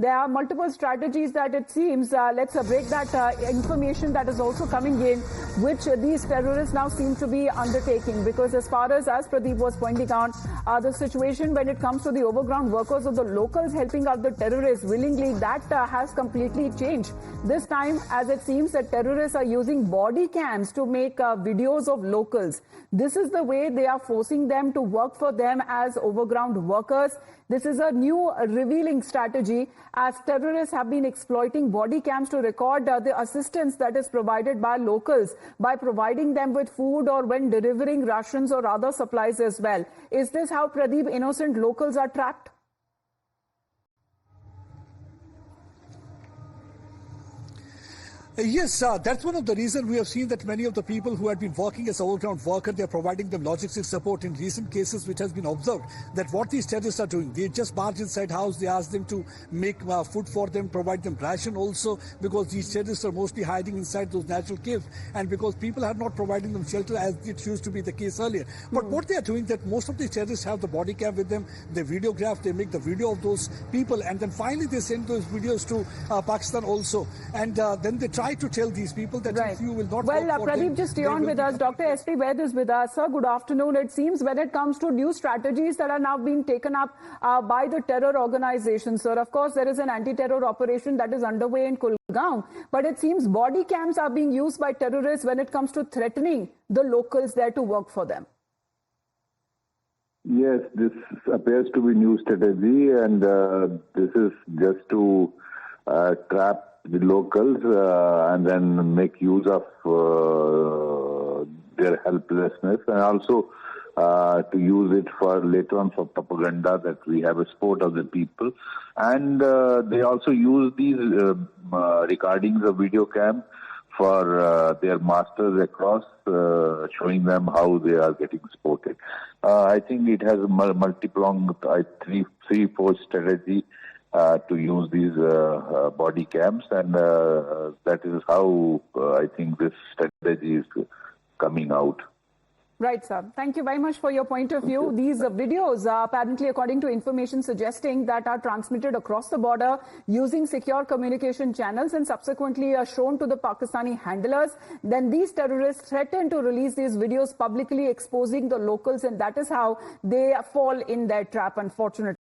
There are multiple strategies that it seems, let's break that information that is also coming in, which these terrorists now seem to be undertaking. Because as far as Pradeep was pointing out, the situation when it comes to the overground workers or the locals helping out the terrorists willingly, that has completely changed. This time, as it seems that terrorists are using body cams to make videos of locals. This is the way they are forcing them to work for them as overground workers. This is a new revealing strategy, as terrorists have been exploiting body cams to record the assistance that is provided by locals by providing them with food or when delivering rations or other supplies as well. Is this how, Pradeep, innocent locals are trapped? Yes, that's one of the reasons we have seen that many of the people who had been working as overground workers, they are providing them logistic support in recent cases, which has been observed that what these terrorists are doing, they just barge inside house, they ask them to make food for them, provide them ration also, because these terrorists are mostly hiding inside those natural caves, and because people are not providing them shelter as it used to be the case earlier. But what they are doing, that most of these terrorists have the body cam with them, they videograph, they make the video of those people, and then finally they send those videos to Pakistan also, and then they try to tell these people that if you will not well, work for Pradeep, them, just stay on with us. Dr. S.P. Vaid is with us. Sir, good afternoon. It seems when it comes to new strategies that are now being taken up by the terror organizations, sir, of course, there is an anti-terror operation that is underway in Kulgaon, but it seems body cams are being used by terrorists when it comes to threatening the locals there to work for them. Yes, this appears to be new strategy, and this is just to trap the locals and then make use of their helplessness, and also to use it for later on for propaganda that we have a sport of the people. And they also use these recordings of video cam for their masters across, showing them how they are getting supported. I think it has a multi-pronged, three-four strategy to use these body cams, and that is how I think this strategy is coming out. Right, sir. Thank you very much for your point of view. These videos are apparently, according to information suggesting, that are transmitted across the border using secure communication channels and subsequently are shown to the Pakistani handlers. Then these terrorists threaten to release these videos publicly exposing the locals, and that is how they fall in their trap, unfortunately.